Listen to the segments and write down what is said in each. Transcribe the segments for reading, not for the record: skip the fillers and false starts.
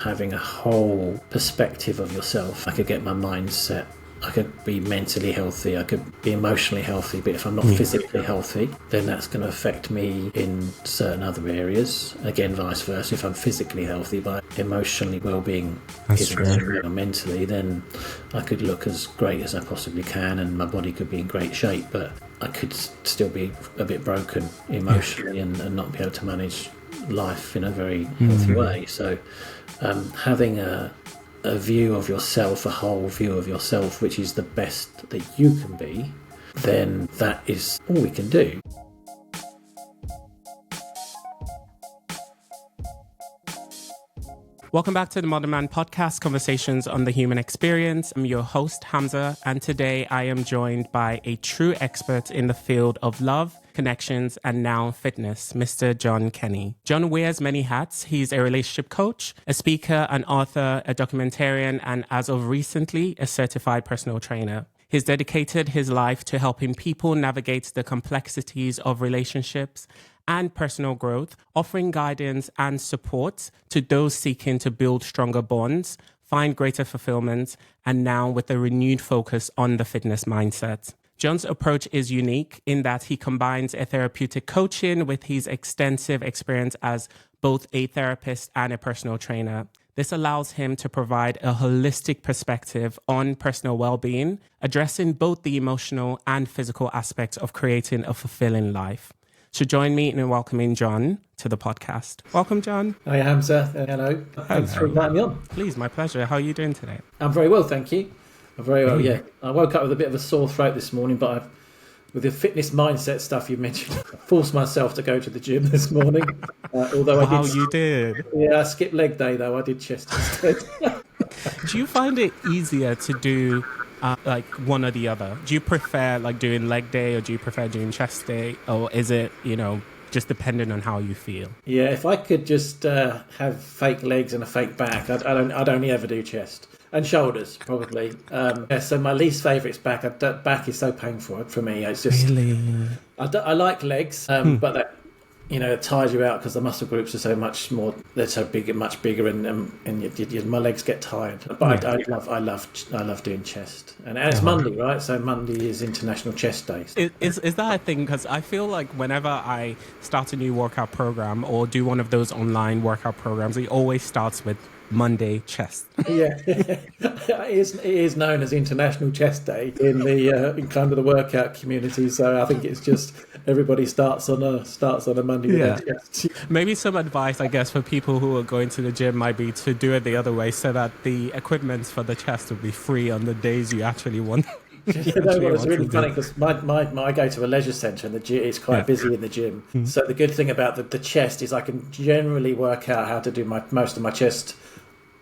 having a whole perspective of yourself. I could get my mind set. I could be mentally healthy, I could be emotionally healthy, but if I'm not physically healthy, then that's going to affect me in certain other areas. Again, vice versa. If I'm physically healthy, but emotionally well-being isn't mentally, then I could look as great as I possibly can and my body could be in great shape, but I could still be a bit broken emotionally and not be able to manage life in a very healthy way. So having a view of yourself, a whole view of yourself, which is the best that you can be, then that is all we can do. Welcome back to the Modern Man Podcast, Conversations on the Human Experience. I'm your host, Hamza, and today I am joined by a true expert in the field of love, connections, and now fitness, Mr. John Kenny. John wears many hats. He's a relationship coach, a speaker, an author, a documentarian, and as of recently, a certified personal trainer. He's dedicated his life to helping people navigate the complexities of relationships and personal growth, offering guidance and support to those seeking to build stronger bonds, find greater fulfillment, and now with a renewed focus on the fitness mindset. John's approach is unique in that he combines a therapeutic coaching with his extensive experience as both a therapist and a personal trainer. This allows him to provide a holistic perspective on personal well-being, addressing both the emotional and physical aspects of creating a fulfilling life. So join me in welcoming John to the podcast. Welcome, John. Hi, Hamza. Hello. Thanks for inviting me on. Please, my pleasure. How are you doing today? I'm very well, thank you. I'm very well, yeah. I woke up with a bit of a sore throat this morning, but with the fitness mindset stuff you mentioned, I forced myself to go to the gym this morning. Although I did. You did? Yeah, I skipped leg day, though. I did chest instead. Do you find it easier to do like one or the other? Do you prefer like doing leg day or do you prefer doing chest day? Or is it, just dependent on how you feel? Yeah, if I could just have fake legs and a fake back, I'd only ever do chest. And shoulders, probably. So my least favourite is back. Back is so painful for me. It's just... Really? I like legs, but that, it tires you out because the muscle groups are so much more. They're so big and much bigger, and my legs get tired. But I love doing chest, and it's Monday, right? So Monday is International Chest Day. Is that a thing? Because I feel like whenever I start a new workout program or do one of those online workout programs, it always starts with Monday chest. Yeah, it is known as International Chest Day in the in kind of the workout community. So I think it's just everybody starts on a Monday with their chest. Maybe some advice, I guess, for people who are going to the gym might be to do it the other way, so that the equipment for the chest will be free on the days you actually want. It's really funny because I go to a leisure centre and the gym is quite busy in the gym. Mm-hmm. So the good thing about the chest is I can generally work out how to do most of my chest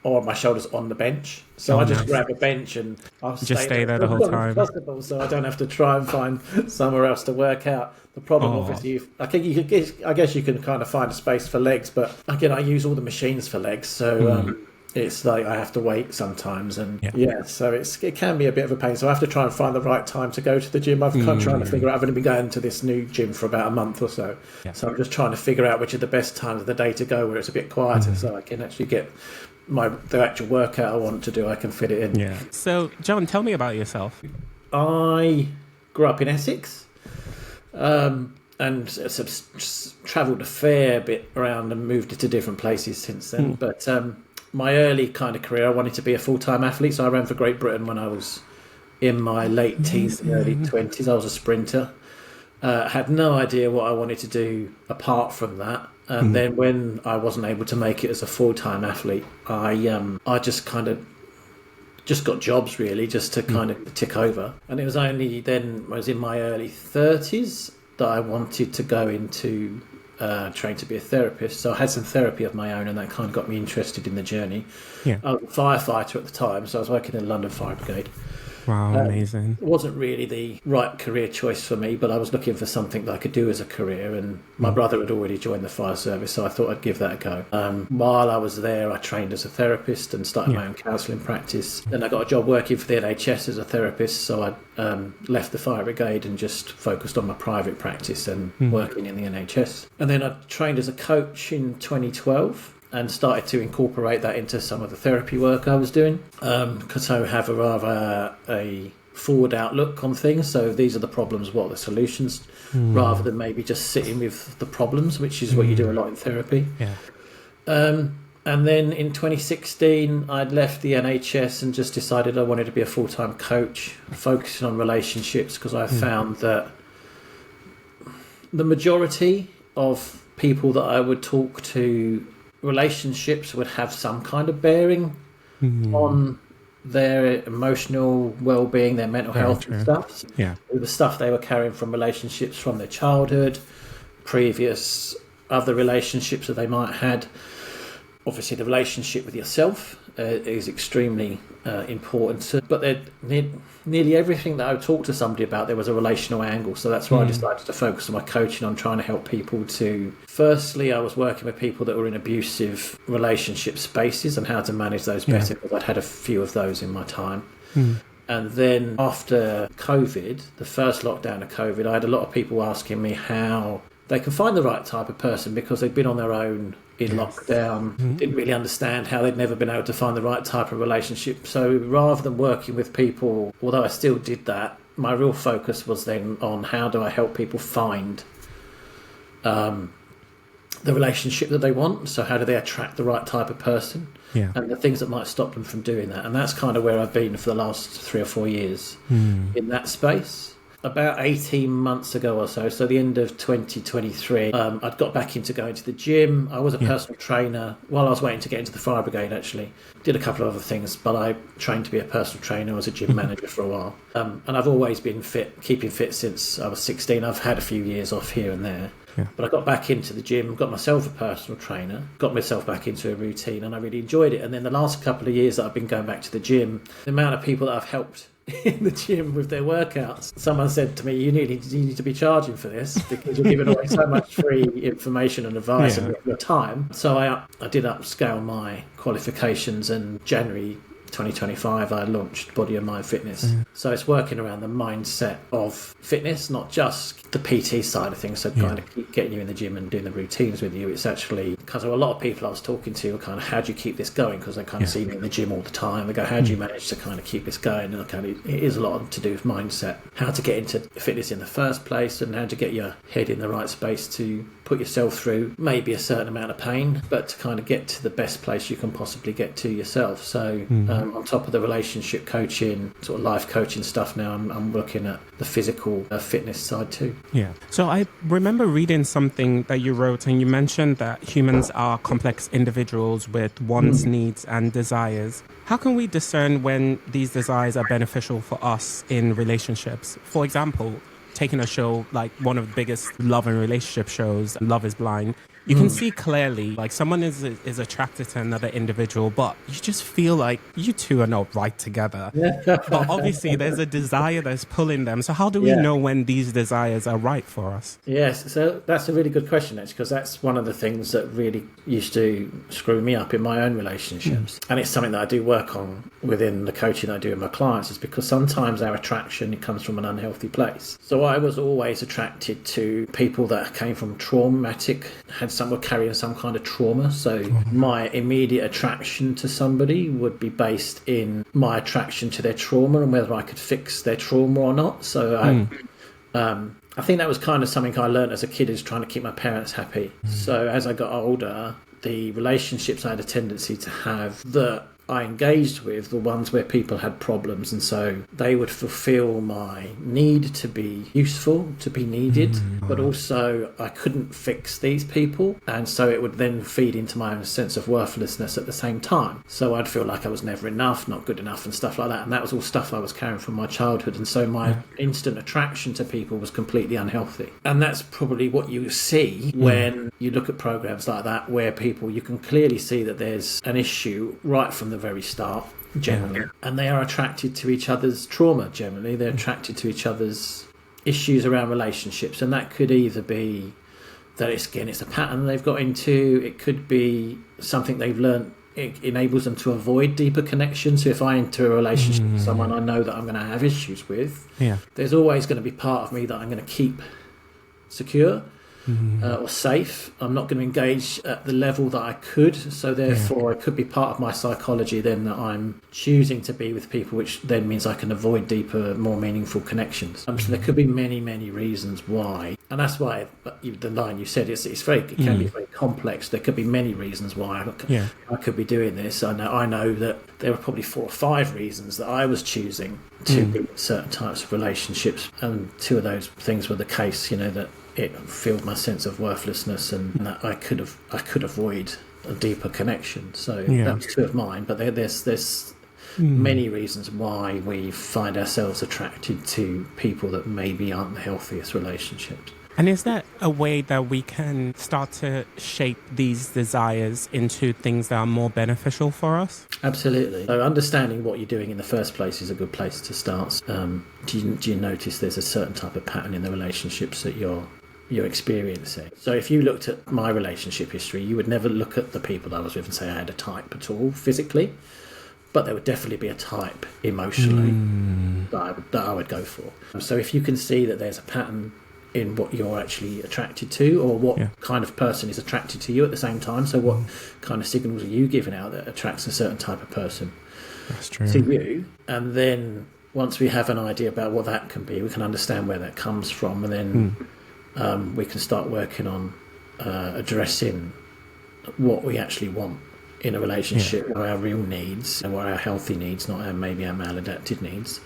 or my shoulders on the bench. So I just grab a bench and I'll stay there the whole time. Possible, so I don't have to try and find somewhere else to work out. The problem, obviously, I guess you can kind of find a space for legs, but again, I use all the machines for legs, so it's like I have to wait sometimes, and so it can be a bit of a pain. So I have to try and find the right time to go to the gym. I've been trying to figure out. I've only been going to this new gym for about a month or so, so I'm just trying to figure out which are the best times of the day to go where it's a bit quieter, so I can actually get the actual workout I want to do. I can fit it in. Yeah. So, John, tell me about yourself. I grew up in Essex, and travelled a fair bit around and moved to different places since then. But my early kind of career, I wanted to be a full-time athlete, so I ran for Great Britain when I was in my late teens, early 20s. I was a sprinter. Had no idea what I wanted to do apart from that. And then when I wasn't able to make it as a full-time athlete, I just got jobs really just to kind of tick over. And it was only then I was in my early 30s that I wanted to go into train to be a therapist. So I had some therapy of my own, and that kind of got me interested in the journey. Yeah. I was a firefighter at the time, so I was working in the London Fire Brigade. Wow, amazing. It wasn't really the right career choice for me, but I was looking for something that I could do as a career, and my brother had already joined the fire service, so I thought I'd give that a go. While I was there, I trained as a therapist and started my own counselling practice. Then I got a job working for the NHS as a therapist, so I left the fire brigade and just focused on my private practice and working in the NHS. And then I trained as a coach in 2012. and started to incorporate that into some of the therapy work I was doing, because I have a forward outlook on things. So these are the problems, what are the solutions, rather than maybe just sitting with the problems, which is what you do a lot in therapy. And then in 2016, I'd left the NHS and just decided I wanted to be a full-time coach, focusing on relationships, because I found that the majority of people that I would talk to, relationships would have some kind of bearing on their emotional well-being, their mental health and stuff. The stuff they were carrying from relationships from their childhood, previous other relationships that they might have had. Obviously, the relationship with yourself is extremely important. But nearly everything that I would talk to somebody about, there was a relational angle. So that's why I decided to focus on my coaching on trying to help people to... Firstly, I was working with people that were in abusive relationship spaces and how to manage those better, because I'd had a few of those in my time. And then after COVID, the first lockdown of COVID, I had a lot of people asking me how they can find the right type of person, because they'd been on their own in lockdown, didn't really understand how they'd never been able to find the right type of relationship. So rather than working with people, although I still did that, my real focus was then on how do I help people find the relationship that they want. So how do they attract the right type of person, and the things that might stop them from doing that. And that's kind of where I've been for the last 3 or 4 years in that space. About 18 months ago or so the end of 2023, I'd got back into going to the gym. I was a personal trainer while I was waiting to get into the fire brigade, actually. Did a couple of other things, but I trained to be a personal trainer. I was a gym manager for a while. And I've always been fit, keeping fit since I was 16. I've had a few years off here and there. But I got back into the gym, got myself a personal trainer, got myself back into a routine, and I really enjoyed it. And then the last couple of years that I've been going back to the gym, the amount of people that I've helped in the gym with their workouts. Someone said to me, you need to be charging for this, because you're giving away so much free information and advice and your time. So I did upscale my qualifications, and January 2025 I launched Body and Mind Fitness. So it's working around the mindset of fitness, not just the PT side of things, so kind of keep getting you in the gym and doing the routines with you. It's actually, because there were a lot of people I was talking to were kind of, how do you keep this going, because they kind of see me in the gym all the time. They go, how do you manage to kind of keep this going? And it is a lot to do with mindset, how to get into fitness in the first place, and how to get your head in the right space to put yourself through maybe a certain amount of pain, but to kind of get to the best place you can possibly get to yourself. So on top of the relationship coaching, sort of life coaching stuff now, I'm looking at the physical fitness side too. So I remember reading something that you wrote, and you mentioned that humans are complex individuals with wants, needs and desires. How can we discern when these desires are beneficial for us in relationships? For example, taking a show like one of the biggest love and relationship shows, Love is Blind, you can see clearly, like, someone is attracted to another individual, but you just feel like you two are not right together. But obviously there's a desire that's pulling them. So how do we know when these desires are right for us? Yes, so that's a really good question, actually, because that's one of the things that really used to screw me up in my own relationships. And it's something that I do work on within the coaching I do with my clients, is because sometimes our attraction, it comes from an unhealthy place. So I was always attracted to people that came from traumatic, were carrying some kind of trauma. So my immediate attraction to somebody would be based in my attraction to their trauma and whether I could fix their trauma or not. So I think that was kind of something I learned as a kid, is trying to keep my parents happy. So as I got older, the relationships I had a tendency to have that I engaged with were ones where people had problems, and so they would fulfill my need to be useful, to be needed, but also I couldn't fix these people, and so it would then feed into my own sense of worthlessness at the same time. So I'd feel like I was never enough, not good enough and stuff like that, and that was all stuff I was carrying from my childhood, and so my instant attraction to people was completely unhealthy. And that's probably what you see when you look at programs like that, where people, you can clearly see that there's an issue right from the very start, generally, and they are attracted to each other's trauma. Generally, they're attracted to each other's issues around relationships, and that could either be that it's a pattern they've got into. It could be something they've learned. It enables them to avoid deeper connections. So if I enter a relationship with someone I know that I'm going to have issues with, there's always going to be part of me that I'm going to keep secure. or safe. I'm not going to engage at the level that I could. So therefore, it could be part of my psychology then that I'm choosing to be with people, which then means I can avoid deeper, more meaningful connections. So there could be many, many reasons why. And that's why the line you said, it can be very complex. There could be many reasons why I could be doing this. I know that there were probably 4 or 5 reasons that I was choosing to be in certain types of relationships. And 2 of those things were the case, that it filled my sense of worthlessness and that I could avoid a deeper connection. So that was 2 of mine. But there's many reasons why we find ourselves attracted to people that maybe aren't the healthiest relationships. And is that a way that we can start to shape these desires into things that are more beneficial for us? Absolutely. So understanding what you're doing in the first place is a good place to start. Do you notice there's a certain type of pattern in the relationships that you're experiencing? So if you looked at my relationship history, you would never look at the people that I was with and say I had a type at all physically, but there would definitely be a type emotionally that I would go for. So if you can see that there's a pattern in what you're actually attracted to, or what kind of person is attracted to you at the same time, so what kind of signals are you giving out that attracts a certain type of person to you, and then once we have an idea about what that can be, we can understand where that comes from, and then we can start working on addressing what we actually want in a relationship, what our real needs and what our healthy needs, not our maladapted needs.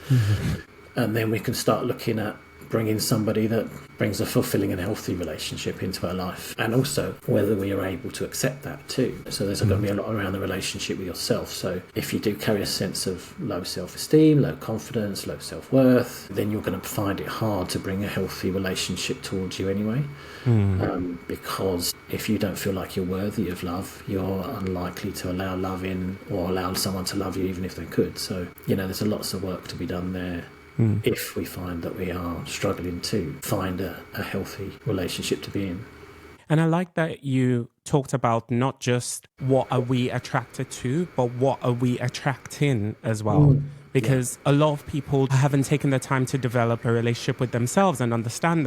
And then we can start looking at bringing somebody that brings a fulfilling and healthy relationship into our life, and also whether we are able to accept that too. So there's going to be a lot around the relationship with yourself. So if you do carry a sense of low self-esteem, low confidence, low self-worth, then you're going to find it hard to bring a healthy relationship towards you anyway. Because if you don't feel like you're worthy of love, you're unlikely to allow love in, or allow someone to love you even if they could. So there's lots of work to be done there. If we find that we are struggling to find a healthy relationship to be in. And I like that you talked about not just what are we attracted to, but what are we attracting as well. Because a lot of people haven't taken the time to develop a relationship with themselves and understand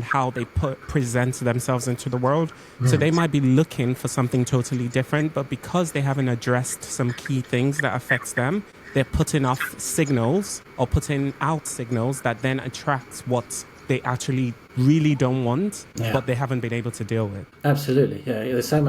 how they present themselves into the world. So they might be looking for something totally different, but because they haven't addressed some key things that affects them, they're putting off signals or putting out signals that then attracts what they actually really don't want, but they haven't been able to deal with. Absolutely, There's so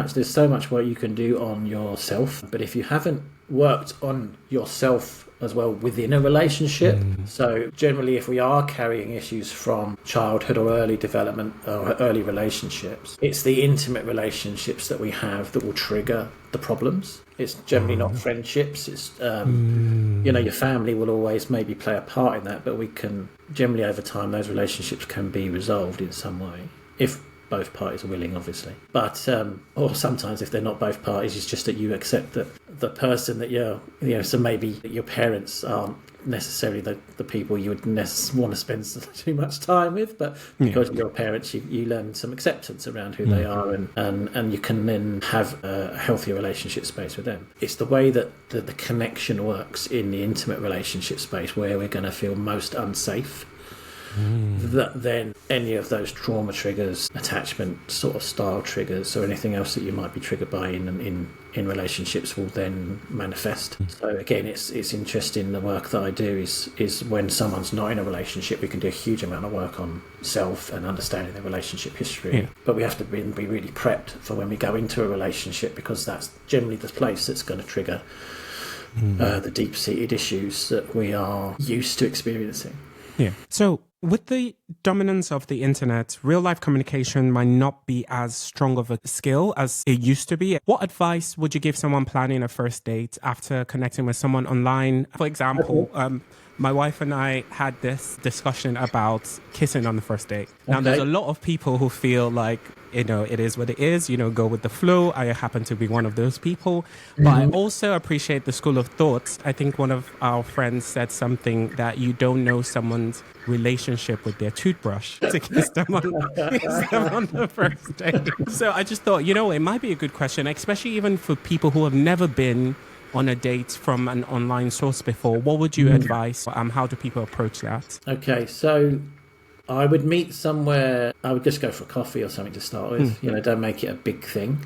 much work you can do on yourself, but if you haven't worked on yourself as well within a relationship, so generally if we are carrying issues from childhood or early development or early relationships, it's the intimate relationships that we have that will trigger the problems. It's generally not friendships. It's your family will always maybe play a part in that, but we can generally over time those relationships can be resolved in some way if both parties are willing, obviously. But or sometimes if they're not both parties, it's just that you accept that the person that so maybe your parents aren't necessarily the people you would want to spend too much time with, but because you're parents, you learn some acceptance around who they are, and you can then have a healthier relationship space with them. It's the way that the connection works in the intimate relationship space where we're going to feel most unsafe, that then any of those trauma triggers, attachment sort of style triggers, or anything else that you might be triggered by in relationships will then manifest. So again, it's interesting. The work that I do is when someone's not in a relationship, we can do a huge amount of work on self and understanding their relationship history. But we have to be really prepped for when we go into a relationship, because that's generally the place that's going to trigger the deep-seated issues that we are used to experiencing. So with the dominance of the internet, real-life communication might not be as strong of a skill as it used to be. What advice would you give someone planning a first date after connecting with someone online? For example, my wife and I had this discussion about kissing on the first date. Now, there's a lot of people who feel like, it is what it is, go with the flow. I happen to be one of those people. But I also appreciate the school of thought. I think one of our friends said something that you don't know someone's relationship with their toothbrush to kiss them on the first date. So I just thought, it might be a good question, especially even for people who have never been on a date from an online source before. What would you advise? How do people approach that? Okay, so I would meet somewhere. I would just go for a coffee or something to start with. Don't make it a big thing,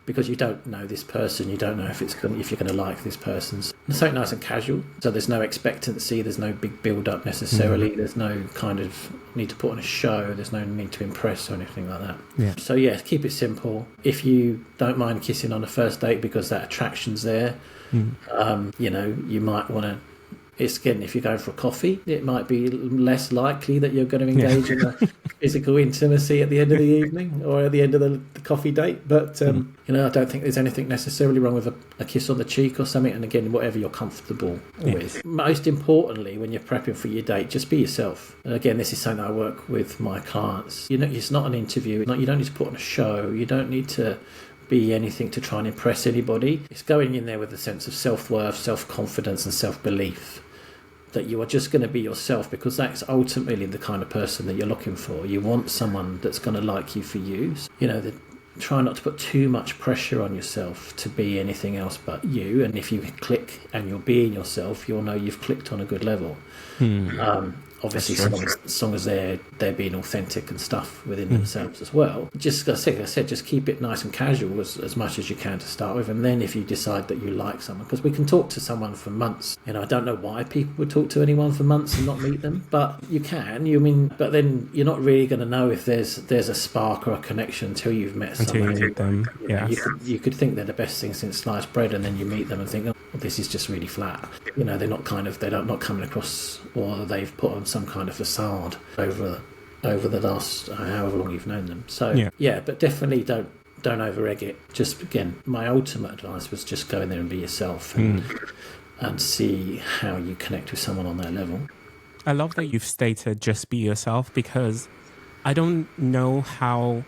because you don't know this person. You don't know if you're going to like this person. It's something nice and casual. So there's no expectancy. There's no big build-up necessarily. There's no kind of need to put on a show. There's no need to impress or anything like that. Yeah. So keep it simple. If you don't mind kissing on a first date because that attraction's there, you might want to. It's again, if you're going for a coffee, it might be less likely that you're going to engage in a physical intimacy at the end of the evening or at the end of the coffee date. But, I don't think there's anything necessarily wrong with a kiss on the cheek or something. And again, whatever you're comfortable with. Most importantly, when you're prepping for your date, just be yourself. And again, this is something I work with my clients. It's not an interview. You don't need to put on a show. You don't need to be anything to try and impress anybody. It's going in there with a sense of self-worth, self-confidence and self-belief that you are just going to be yourself, because that's ultimately the kind of person that you're looking for. You want someone that's going to like you for you. Try not to put too much pressure on yourself to be anything else but you. And if you click and you're being yourself, you'll know you've clicked on a good level. Obviously, as long as they're being authentic and stuff within themselves as well. Just like I said, just keep it nice and casual as much as you can to start with. And then if you decide that you like someone, because we can talk to someone for months. I don't know why people would talk to anyone for months and not meet them, but you can. But then you're not really going to know if there's a spark or a connection until you've met someone. Until you meet them, yeah. You could think they're the best thing since sliced bread, and then you meet them and think, oh, this is just really flat. They're not coming across, or they've put on some kind of facade over the last however long you've known them. So but definitely don't over-egg it. Just again, my ultimate advice was just go in there and be yourself and see how you connect with someone on that level. I love that you've stated just be yourself, because I don't know how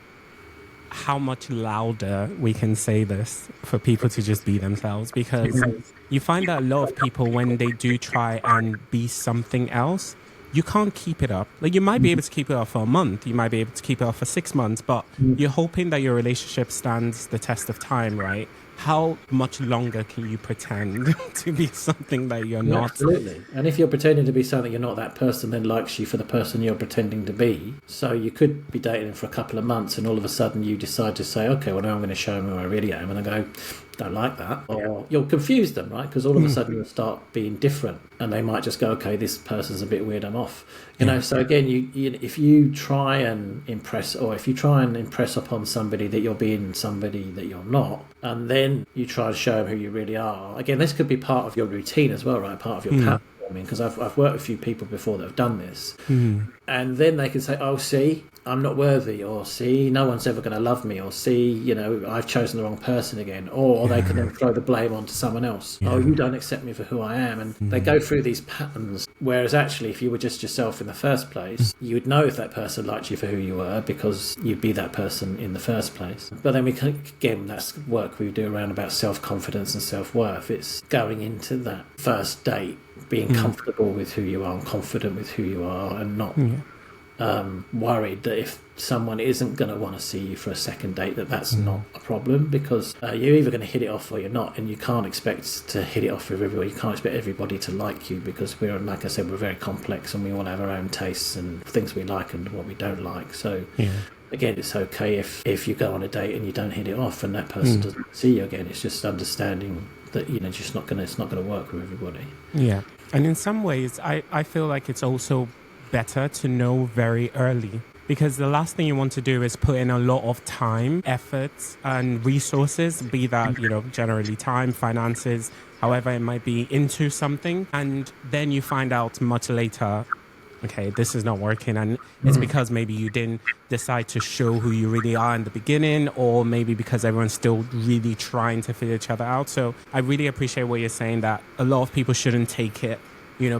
much louder we can say this for people to just be themselves, because you find that a lot of people, when they do try and be something else, you can't keep it up. Like, you might be able to keep it up for a month, you might be able to keep it up for 6 months, but you're hoping that your relationship stands the test of time, right? How much longer can you pretend to be something that you're not? Absolutely. And if you're pretending to be something you're not, that person then likes you for the person you're pretending to be. So you could be dating for a couple of months and all of a sudden you decide to say, okay, well, now I'm going to show them who I really am. And they go, don't like that. Or you'll confuse them, right? Because all of a sudden you'll start being different and they might just go, okay, this person's a bit weird, I'm off. So again, if you try and impress upon somebody that you're being somebody that you're not, and then you try to show them who you really are. Again, this could be part of your routine as well, right? Part of your pattern. Because I've worked with a few people before that have done this, and then they can say, oh, see, I'm not worthy, or see, no one's ever going to love me, or see, I've chosen the wrong person again, or they can then throw the blame onto someone else. Oh, you don't accept me for who I am. And they go through these patterns, whereas actually if you were just yourself in the first place, you would know if that person liked you for who you were, because you'd be that person in the first place. But then that's work we do around about self-confidence and self-worth. It's going into that first date being comfortable with who you are and confident with who you are, and not worried that if someone isn't going to want to see you for a second date, that's not a problem, because you're either going to hit it off or you're not, and you can't expect to hit it off with everybody. You can't expect everybody to like you, because we're, like I said, we're very complex and we all have our own tastes and things we like and what we don't like. So again, it's okay if you go on a date and you don't hit it off and that person doesn't see you again. It's just understanding that it's not going to work with everybody. Yeah. And in some ways, I feel like it's also better to know very early, because the last thing you want to do is put in a lot of time, efforts and resources, be that, generally time, finances, however it might be, into something. And then you find out much later, okay, this is not working. And it's because maybe you didn't decide to show who you really are in the beginning, or maybe because everyone's still really trying to figure each other out. So I really appreciate what you're saying, that a lot of people shouldn't take it,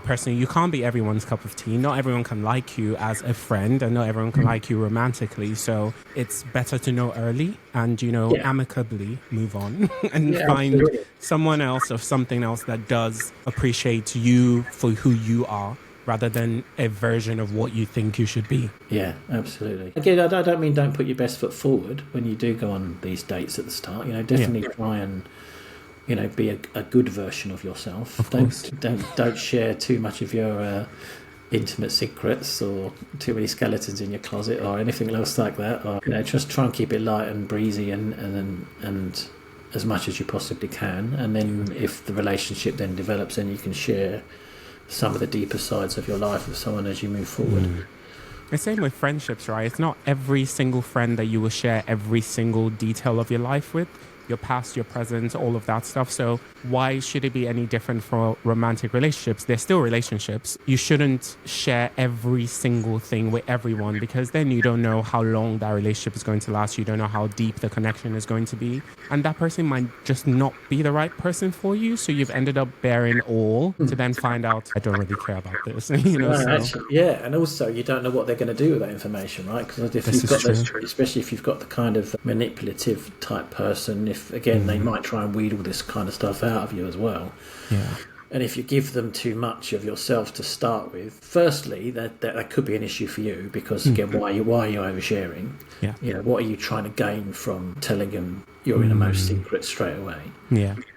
personally. You can't be everyone's cup of tea. Not everyone can like you as a friend, and not everyone can like you romantically. So it's better to know early and, amicably move on and find someone else or something else that does appreciate you for who you are, rather than a version of what you think you should be. Yeah, absolutely. Again, I don't mean don't put your best foot forward when you do go on these dates at the start. Definitely try and be a good version of yourself. Don't share too much of your intimate secrets or too many skeletons in your closet or anything else like that. Or just try and keep it light and breezy and as much as you possibly can. And then if the relationship then develops, then you can share some of the deeper sides of your life with someone as you move forward. The same with friendships, right? It's not every single friend that you will share every single detail of your life with. Your past, your present, all of that stuff. So why should it be any different for romantic relationships? They're still relationships. You shouldn't share every single thing with everyone, because then you don't know how long that relationship is going to last. You don't know how deep the connection is going to be. And that person might just not be the right person for you. So you've ended up bearing all to then find out, I don't really care about this. Actually, and also you don't know what they're going to do with that information, right? Because if you've got especially if you've got the kind of manipulative type person, they might try and weed all this kind of stuff out of you as well. And if you give them too much of yourself to start with, firstly, that could be an issue for you, because again, why are you oversharing? What are you trying to gain from telling them your innermost secret straight away?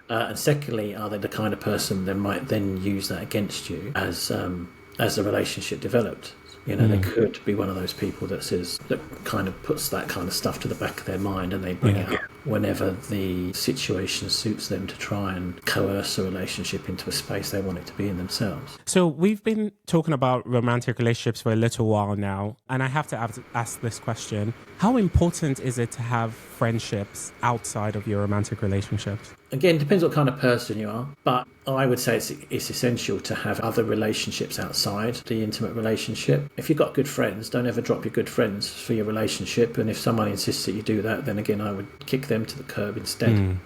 And secondly, are they the kind of person that might then use that against you as the relationship developed? They could be one of those people that kind of puts that kind of stuff to the back of their mind, and they bring it up whenever the situation suits them to try and coerce a relationship into a space they want it to be in themselves. So we've been talking about romantic relationships for a little while now, and I have to ask this question. How important is it to have friendships outside of your romantic relationships? Again, it depends what kind of person you are, but I would say it's essential to have other relationships outside the intimate relationship. If you've got good friends, don't ever drop your good friends for your relationship. And if someone insists that you do that, then again, I would kick them to the curb instead.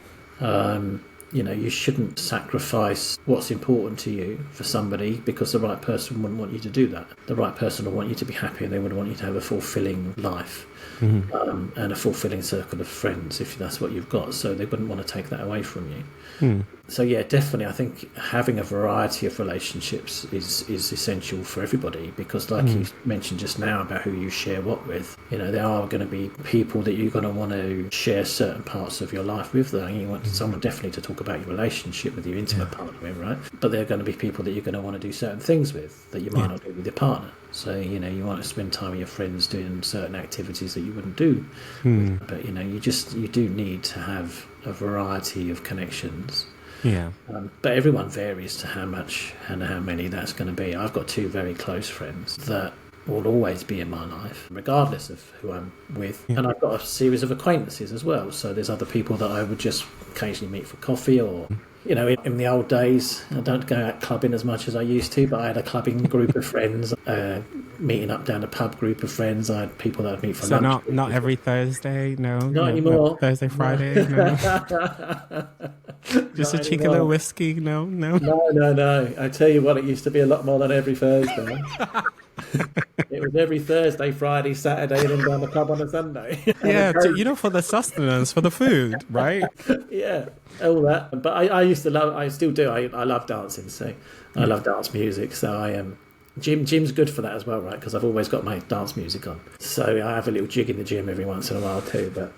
You shouldn't sacrifice what's important to you for somebody, because the right person wouldn't want you to do that. The right person would want you to be happy, and they would want you to have a fulfilling life. And a fulfilling circle of friends, if that's what you've got. So they wouldn't want to take that away from you. So definitely, I think having a variety of relationships is essential for everybody, because like you mentioned just now about who you share what with, there are going to be people that you're going to want to share certain parts of your life with. You want someone definitely to talk about your relationship with your intimate partner with, right? But there are going to be people that you're going to want to do certain things with that you might not do with your partner. So, you want to spend time with your friends doing certain activities that you wouldn't do. But, you do need to have a variety of connections. But everyone varies to how much and how many that's going to be. I've got two very close friends that will always be in my life, regardless of who I'm with. And I've got a series of acquaintances as well. So there's other people that I would just occasionally meet for coffee, or in the old days, I don't go out clubbing as much as I used to, but I had a clubbing group of friends, meeting up down a pub group of friends. I had people that I'd meet for lunch. So not every Thursday, no? Not anymore. Thursday, Friday, no? Just a cheeky little whiskey, no? No. I tell you what, it used to be a lot more than every Thursday. It was every Thursday, Friday, Saturday, and then down the pub on a Sunday. For the sustenance, for the food, right? All that. But I still do. I love dancing, so I love dance music. So I am. Gym's good for that as well, right? Because I've always got my dance music on. So I have a little jig in the gym every once in a while too. But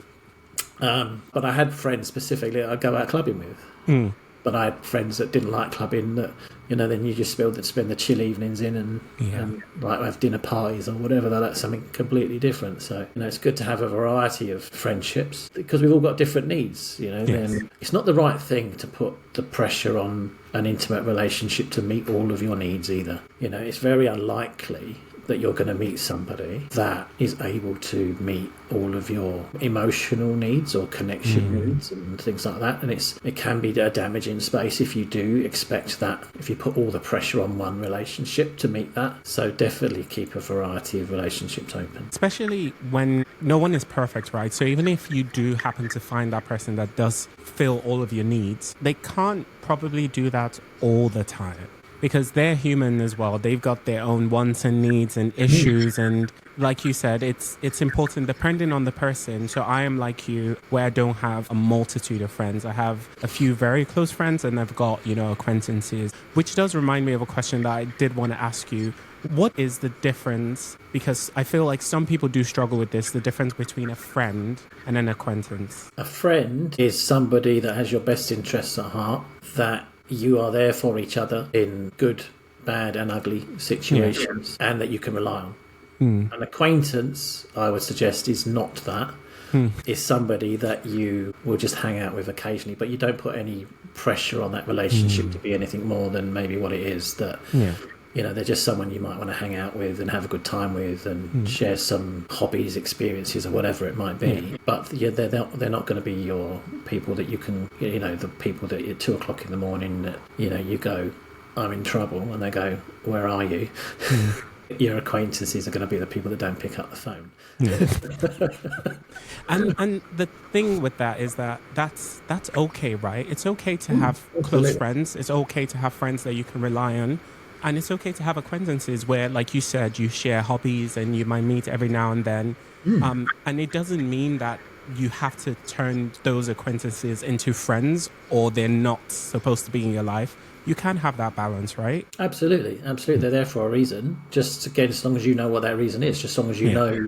I had friends specifically that I'd go out clubbing with. But I had friends that didn't like clubbing, that then you just spend the chill evenings in and like have dinner parties or whatever. That's something completely different. So it's good to have a variety of friendships, because we've all got different needs. Then it's not the right thing to put the pressure on an intimate relationship to meet all of your needs either. It's very unlikely that you're going to meet somebody that is able to meet all of your emotional needs or connection needs and things like that. And it can be a damaging space if you do expect that, if you put all the pressure on one relationship to meet that. So definitely keep a variety of relationships open. Especially when no one is perfect, right? So even if you do happen to find that person that does fill all of your needs, they can't probably do that all the time, because they're human as well. They've got their own wants and needs and issues. And like you said, it's important depending on the person. So I am like you, where I don't have a multitude of friends. I have a few very close friends, and I've got, acquaintances, which does remind me of a question that I did want to ask you. What is the difference? Because I feel like some people do struggle with this, the difference between a friend and an acquaintance. A friend is somebody that has your best interests at heart, that you are there for each other in good bad and ugly situations, and that you can rely on. An acquaintance, I would suggest, is not that. Is somebody that you will just hang out with occasionally, but you don't put any pressure on that relationship to be anything more than maybe what it is. That they're just someone you might want to hang out with and have a good time with and share some hobbies, experiences, or whatever it might be. But they're not going to be your people that you can, the people that at 2:00 in the morning that you go, I'm in trouble, and they go, where are you? Your acquaintances are going to be the people that don't pick up the phone. And the thing with that is that's okay, right? It's okay to have close friends. It's okay to have friends that you can rely on. And it's okay to have acquaintances where, like you said, you share hobbies and you might meet every now and then. And it doesn't mean that you have to turn those acquaintances into friends or they're not supposed to be in your life. You can have that balance, right? Absolutely. They're there for a reason. Just, again, as long as you know what that reason is, just as long as you know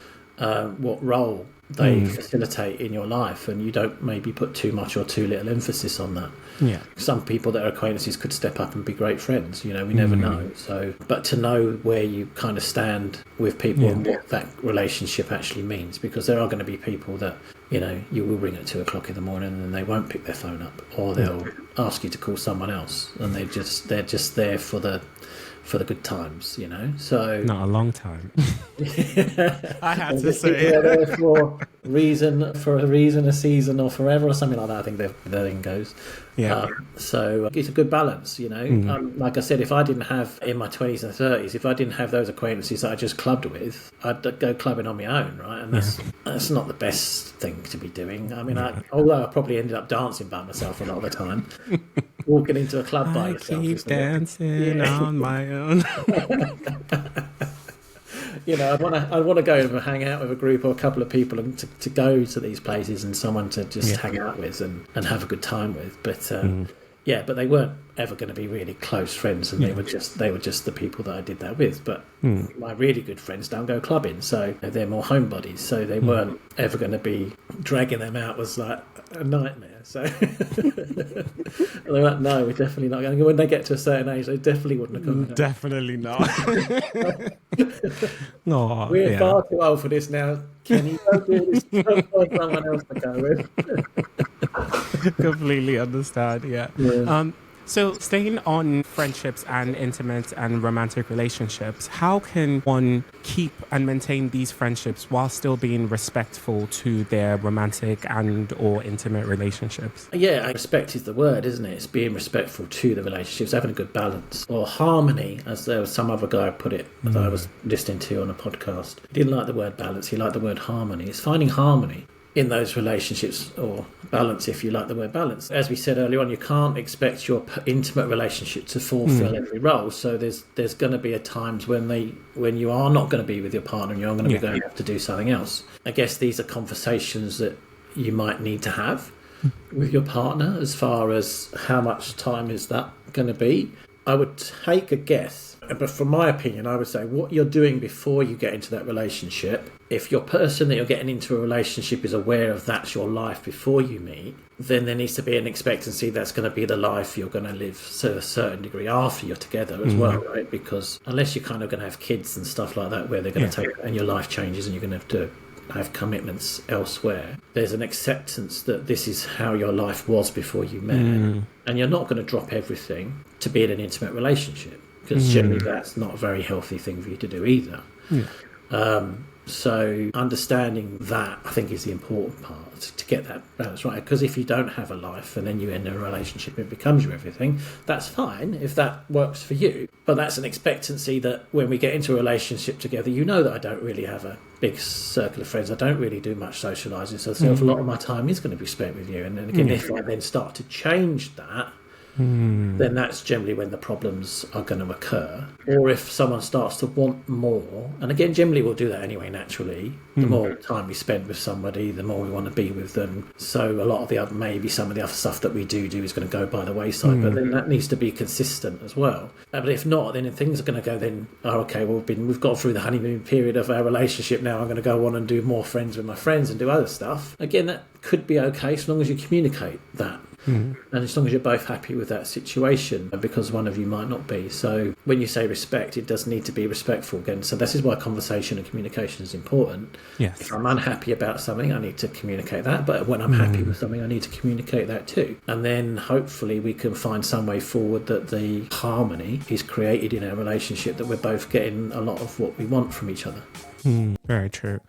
what role they facilitate in your life, and you don't maybe put too much or too little emphasis on that. Some people that are acquaintances could step up and be great friends, we never know. So, but to know where you kind of stand with people and what that relationship actually means, because there are going to be people that you will ring at 2:00 in the morning and they won't pick their phone up, or they'll ask you to call someone else, and they're just there for the good times, So not a long time. I had to say it. For a reason, a season, or forever, or something like that. I think the thing goes. So it's a good balance, like I said, if I didn't have, in my 20s and 30s, if I didn't have those acquaintances that I just clubbed with, I'd go clubbing on my own, right? And that's not the best thing to be doing. I mean, although I probably ended up dancing by myself a lot of the time, walking into a club by yourself. I keep dancing on my own. I'd want to go and hang out with a group or a couple of people, and to go to these places and someone to just hang out with and have a good time with. But but they weren't ever going to be really close friends, and they were just the people that I did that with. But my really good friends don't go clubbing, so they're more homebodies. So they weren't ever going to be dragging them out was like a nightmare. So they're like, no, we're definitely not going to. When they get to a certain age, they definitely wouldn't have gone. Definitely not. No, we're far too old for this now. Can you go do this? Don't find someone else to go with. Completely understand. So staying on friendships and intimate and romantic relationships, how can one keep and maintain these friendships while still being respectful to their romantic and or intimate relationships? Yeah, respect is the word, isn't it? It's being respectful to the relationships, having a good balance, or harmony, as there was some other guy put it that I was listening to on a podcast. He didn't like the word balance, he liked the word harmony. It's finding harmony in those relationships, or balance if you like the word balance. As we said earlier on, you can't expect your intimate relationship to fulfill every role. So there's going to be a times when you are not going to be with your partner and you're going to be going to have to do something else. I guess these are conversations that you might need to have with your partner as far as how much time is that going to be. I would take a guess, but from my opinion, I would say what you're doing before you get into that relationship, if your person that you're getting into a relationship is aware of that's your life before you meet, then there needs to be an expectancy that's going to be the life you're going to live to a certain degree after you're together as well, right? Because unless you're kind of going to have kids and stuff like that where they're going to take, and your life changes and you're going to have commitments elsewhere, there's an acceptance that this is how your life was before you met, and you're not going to drop everything to be in an intimate relationship, because generally that's not a very healthy thing for you to do either. So understanding that, I think, is the important part, to get that balance right. Because if you don't have a life and then you end in a relationship, it becomes your everything. That's fine if that works for you. But that's an expectancy that when we get into a relationship together, that I don't really have a big circle of friends. I don't really do much socialising. So a lot of my time is going to be spent with you. And then again, if I then start to change that, then that's generally when the problems are going to occur. Or if someone starts to want more, and again, generally we'll do that anyway naturally, the more time we spend with somebody, the more we want to be with them. So a lot of the other, maybe some of the other stuff that we do is going to go by the wayside, but then that needs to be consistent as well. But if not, then things are going to go then, okay, well, we've got through the honeymoon period of our relationship, now I'm going to go on and do more friends with my friends and do other stuff. Again, that could be okay, so long as you communicate that And as long as you're both happy with that situation, because one of you might not be. So when you say respect, it does need to be respectful again. So this is why conversation and communication is important. Yes. If I'm unhappy about something, I need to communicate that. But when I'm happy with something, I need to communicate that too. And then hopefully we can find some way forward that the harmony is created in our relationship, that we're both getting a lot of what we want from each other. Very true.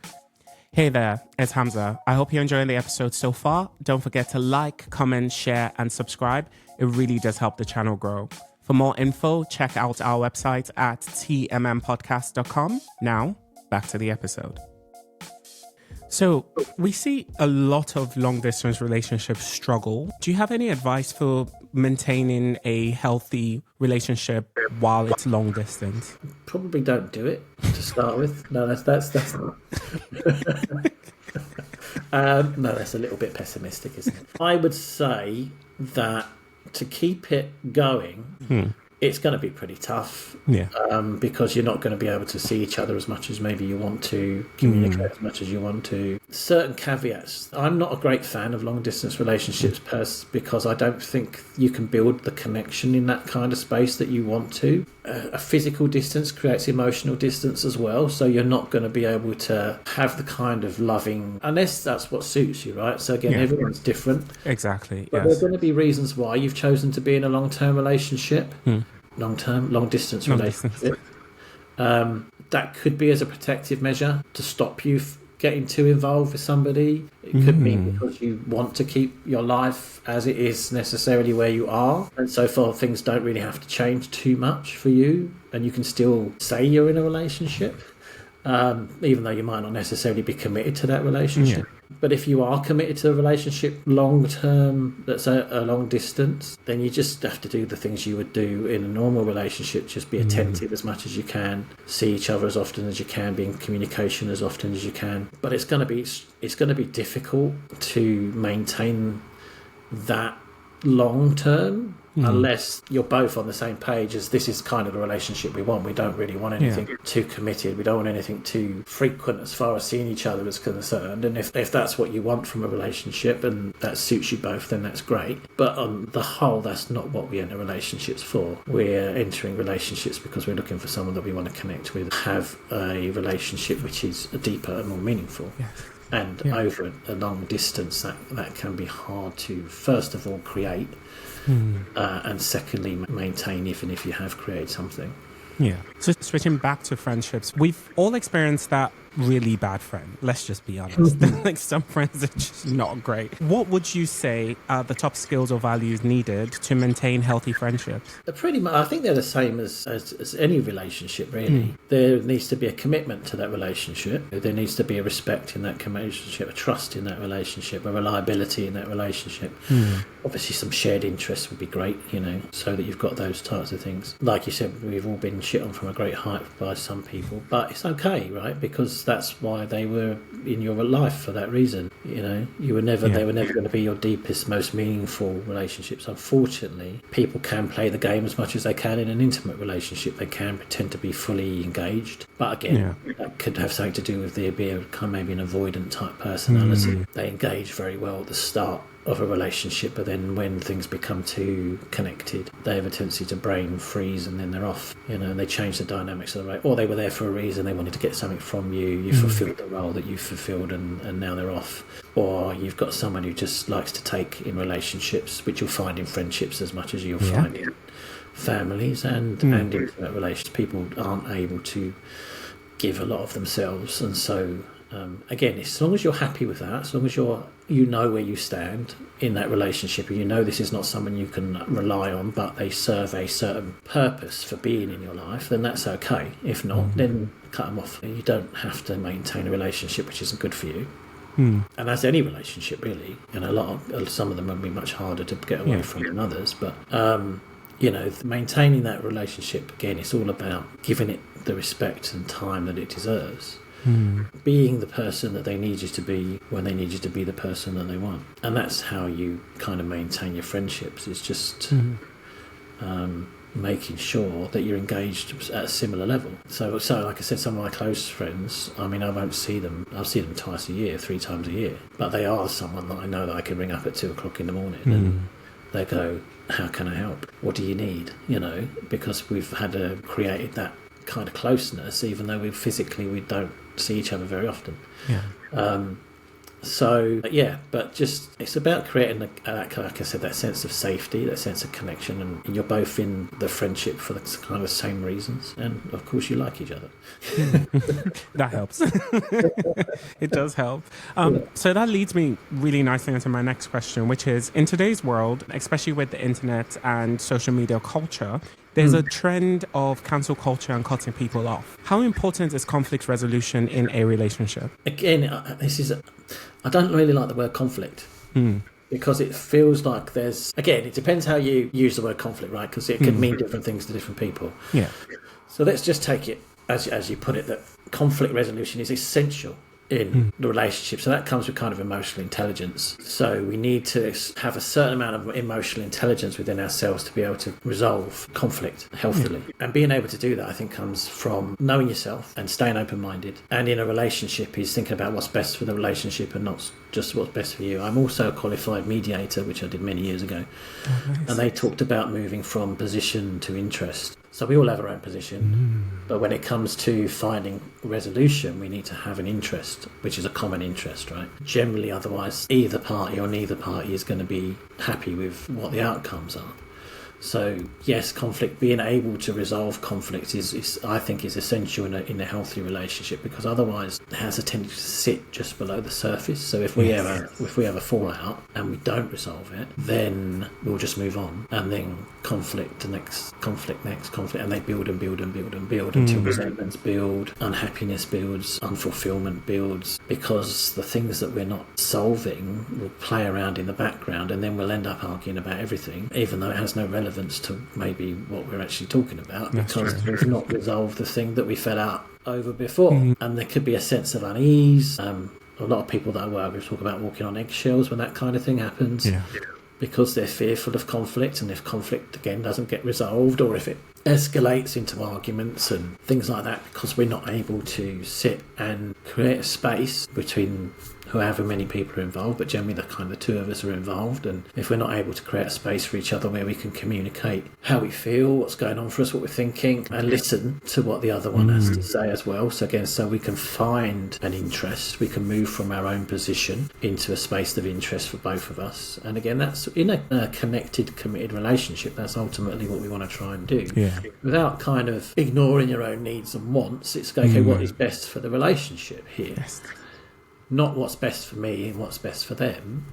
Hey there, it's Hamza. I hope you're enjoying the episode so far. Don't forget to like, comment, share, and subscribe. It really does help the channel grow. For more info, check out our website at tmmpodcast.com. Now, back to the episode. So we see a lot of long distance relationships struggle. Do you have any advice for maintaining a healthy relationship while it's long distance? Probably don't do it to start with. No, that's not. No, that's a little bit pessimistic, isn't it? I would say that to keep it going, it's going to be pretty tough. Because you're not going to be able to see each other as much as maybe you want to, communicate as much as you want to. Certain caveats. I'm not a great fan of long distance relationships because I don't think you can build the connection in that kind of space that you want to. A physical distance creates emotional distance as well, so you're not going to be able to have the kind of loving, unless that's what suits you, right? So again, everyone's different. Exactly. But there's going to be reasons why you've chosen to be in a long-term relationship. Long distance relationship. That could be as a protective measure to stop you getting too involved with somebody. It could be because you want to keep your life as it is necessarily where you are, and so far things don't really have to change too much for you, and you can still say you're in a relationship, even though you might not necessarily be committed to that relationship. But if you are committed to a relationship long term, that's a long distance, then you just have to do the things you would do in a normal relationship. Just be attentive as much as you can, see each other as often as you can, be in communication as often as you can. But it's going to be difficult to maintain that long term unless you're both on the same page as this is kind of the relationship we want. We don't really want anything too committed. We don't want anything too frequent as far as seeing each other is concerned. And if that's what you want from a relationship and that suits you both, then that's great. But on the whole, that's not what we enter relationships for. We're entering relationships because we're looking for someone that we want to connect with, have a relationship which is deeper and more meaningful. And over a long distance, that can be hard to, first of all, create, and secondly, maintain, even if you have created something. So switching back to friendships, we've all experienced that really bad friend. Let's just be honest. Like some friends are just not great. What would you say are the top skills or values needed to maintain healthy friendships? Pretty much, I think they're the same as any relationship, really. There needs to be a commitment to that relationship. There needs to be a respect in that relationship, a trust in that relationship, a reliability in that relationship. Obviously, some shared interests would be great, so that you've got those types of things. Like you said, we've all been shit on from a great height by some people, but it's okay, right? Because that's why they were in your life, for that reason. They were never going to be your deepest, most meaningful relationships. Unfortunately, people can play the game as much as they can in an intimate relationship. They can pretend to be fully engaged, but again, that could have something to do with maybe an avoidant type personality. They engage very well at the start of a relationship, but then when things become too connected, they have a tendency to brain freeze, and then they're off, and they change the dynamics of the right, or they were there for a reason, they wanted to get something from you, fulfilled the role that you fulfilled, and now they're off. Or you've got someone who just likes to take in relationships, which you'll find in friendships as much as you'll find in families and intimate relationships. People aren't able to give a lot of themselves, and so again, as long as you're happy with that, as long as you know where you stand in that relationship, and this is not someone you can rely on, but they serve a certain purpose for being in your life, then that's okay. If not, then cut them off. You don't have to maintain a relationship which isn't good for you. And as any relationship, really, and some of them will be much harder to get away from than others, but maintaining that relationship, again, it's all about giving it the respect and time that it deserves. Being the person that they need you to be when they need you to be the person that they want. And that's how you kind of maintain your friendships, is just making sure that you're engaged at a similar level. So like I said, some of my close friends, I won't see them. I'll see them twice a year, 3 times a year, but they are someone that I know that I can ring up at 2 o'clock in the morning they go, how can I help? What do you need? Because we've created that kind of closeness, even though we don't see each other very often. But just it's about creating, like I said, that sense of safety, that sense of connection, and you're both in the friendship for the kind of same reasons, and of course you like each other. That helps. It does help. So that leads me really nicely into my next question, which is, in today's world, especially with the internet and social media culture, there's a trend of cancel culture and cutting people off. How important is conflict resolution in a relationship? Again, I don't really like the word conflict because it feels like it depends how you use the word conflict, right? Because it can mean different things to different people. Yeah. So let's just take it, as you put it, that conflict resolution is essential in the relationship. So that comes with kind of emotional intelligence. So we need to have a certain amount of emotional intelligence within ourselves to be able to resolve conflict healthily. And being able to do that, I think, comes from knowing yourself and staying open-minded. And in a relationship is thinking about what's best for the relationship and not just what's best for you. I'm also a qualified mediator, which I did many years ago. Oh, nice. And they talked about moving from position to interest. So we all have our own position, but when it comes to finding resolution, we need to have an interest, which is a common interest, right? Generally, otherwise, either party or neither party is going to be happy with what the outcomes are. So yes, being able to resolve conflict is I think is essential in a healthy relationship, because otherwise it has a tendency to sit just below the surface. So if we have a fallout and we don't resolve it, then we'll just move on, and then conflict, and they build until resentments build, unhappiness builds, unfulfillment builds, because the things that we're not solving will play around in the background, and then we'll end up arguing about everything, even though it has no relevance to maybe what we're actually talking about. That's because we've not resolved the thing that we fell out over before. And there could be a sense of unease. A lot of people that I work with talk about walking on eggshells when that kind of thing happens, because they're fearful of conflict, and if conflict again doesn't get resolved, or if it escalates into arguments and things like that, because we're not able to sit and create a space between however many people are involved, but generally the two of us are involved, and if we're not able to create a space for each other where we can communicate how we feel, what's going on for us, what we're thinking, and listen to what the other one has to say as well. So again, so we can find an interest, we can move from our own position into a space of interest for both of us. And again, that's in a connected, committed relationship, that's ultimately what we want to try and do. Without kind of ignoring your own needs and wants. It's okay, what is best for the relationship here? Not what's best for me and what's best for them.